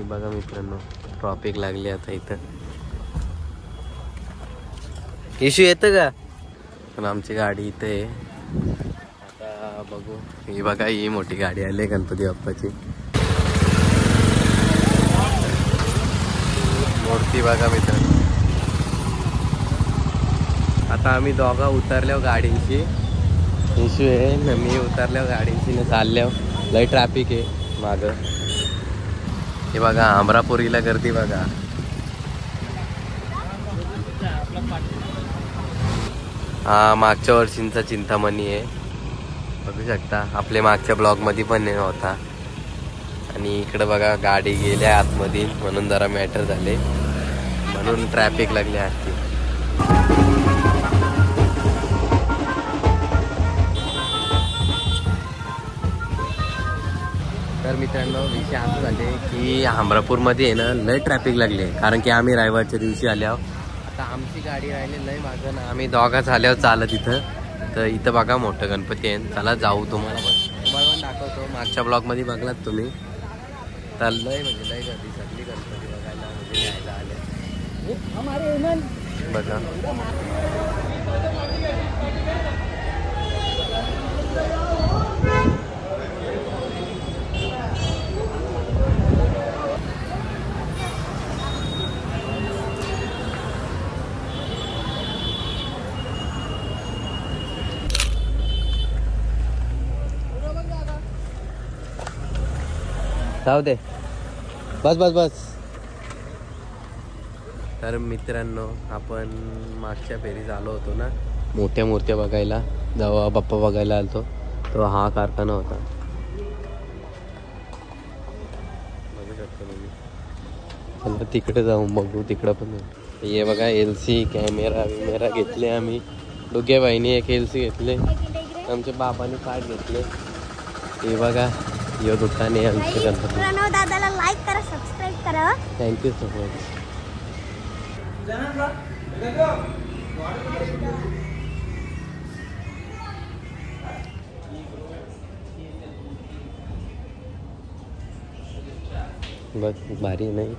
बघा मित्रांनो ट्रॉफिक लागली आता इथं. इशू येतं का? पण आमची गाडी इथे आहे. आता बघू. ही बघा ही मोठी गाडी आली गणपती बाप्पाची. मूर्ती बघा मित्रांनो. आता आम्ही दोघा उतरल्यावर गाडींची इशू आहे ना. मी उतरल्यावर गाडींची ना चालल्यावर लय ट्रॅफिक आहे मागं. हे बघा अमरापुरीला गर्दी बघा. हा मागच्या वर्षींचा चिंतामणी आहे बघू शकता. आपल्या मागच्या ब्लॉगमध्ये पण होता. आणि इकडं बघा गाडी गेल्या आतमध्ये म्हणून जरा मॅटर झाले म्हणून ट्रॅफिक लागले आतली. तर मित्रांनो विषय असं झाले की अमरापूरमध्ये आहे ना लय ट्रॅफिक लागले. कारण की आम्ही रविवारच्या दिवशी आल्यावर आता आमची गाडी राहिली लय मागं ना. आम्ही दोघा झाल्यावर चालत इथं. तर इथं बघा मोठं गणपती आहे. चला जाऊ. तुम्हाला पण दाखवतो. मागच्या ब्लॉगमध्ये बघलात तुम्ही. तर लय म्हणजे लय गर्दी सगळी गणपती बघायला म्हणजे न्यायला आले बघा. जाऊ दे बस बस बस. तर मित्रांनो आपण मागच्या फेरीत आलो होतो ना मोठ्या मूर्त्या बघायला. जेव्हा बाप्पा बघायला आलतो तो हा कारखाना होता बघू शकतो तुम्ही. चला तिकडे जाऊन बघू. तिकडं पण हे बघा LC कॅमेरा घेतले आम्ही. दोघे बहिणी एक LC घेतले. आमच्या बाबांनी कार्ड घेतले. हे बघा यो दुकान आहे आमचं गणपती. दादाला लाईक करा सबस्क्राईब करा. Thank you so much. बघ भारी नाही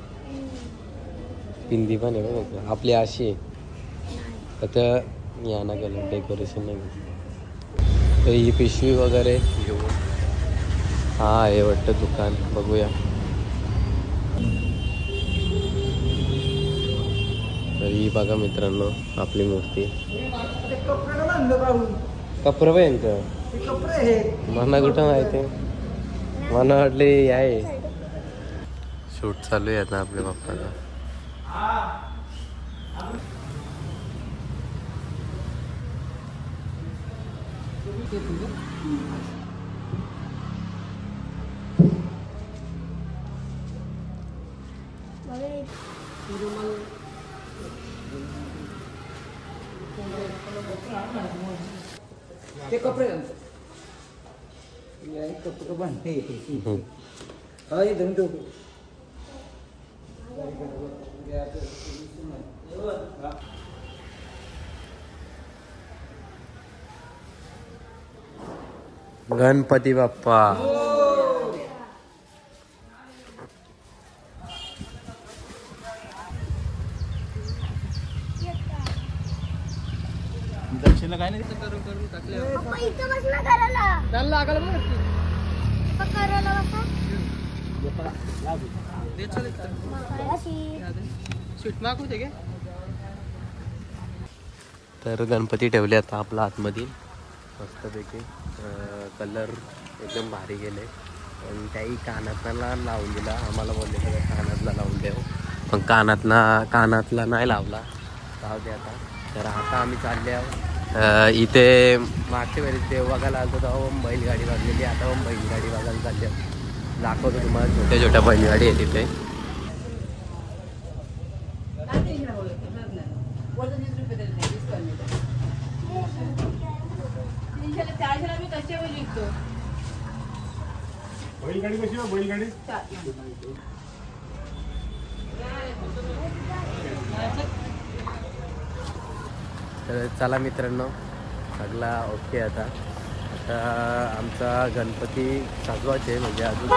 पिंदी पण आहे बघ आपली अशी आहे. आता या ना गेलं डेकोरेशन नाही. तर ही पिशवी वगैरे घेऊन हा हे वाटतं दुकान बघूया. तर ही बघा मित्रांनो आपली मूर्ती. कपडे पण मला कुठं माहिती. मला वाटले आहे शूट चालू आहे आता आपल्या बाप्पाचा. ते कपडे गणपती बाप्पा. दक्षिणला काय नाही करून टाकले. तर गणपती ठेवले आता आपला आतमध्ये मस्तपैकी. कलर एकदम भारी गेले. पण त्याही कानातला लावून दिला. आम्हाला बोलले का कानातला लावून द्याव पण कानातला नाही लावला. जाऊ दे आता. तर आता आम्ही चालले आहोत इथे मागच्या वेळेस देव बघायला आलो तेव्हा बैलगाडी लागलेली. आता पण बैलगाडी बघायला चालली आहोत. दाखवतो तुम्हाला छोट्या छोट्या बैलगाडी आहे तिथे. बैलगाडी कशी आहे बैलगाडी. तर चला मित्रांनो सगळा ओके. आता आमचा गणपती सजवायचे म्हणजे अजून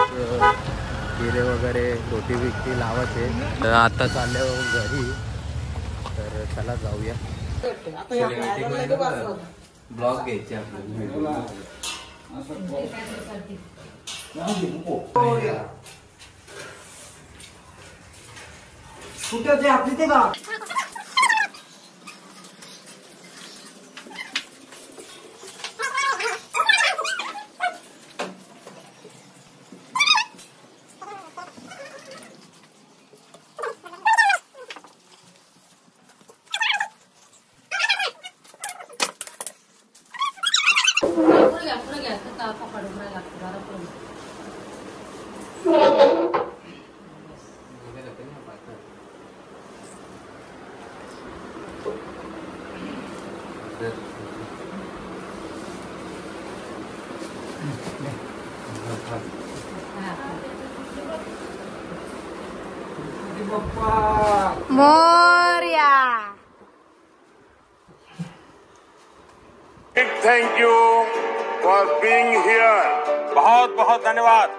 जिरे वगैरे रोटी बिकटी लावायचे. तर आता चालले घरी, तर चला जाऊया. ब्लॉग घ्यायचे आपल्याला. कुठे ते आपली ते का Morya. Thank you for being here. बहुत बहुत धन्यवाद.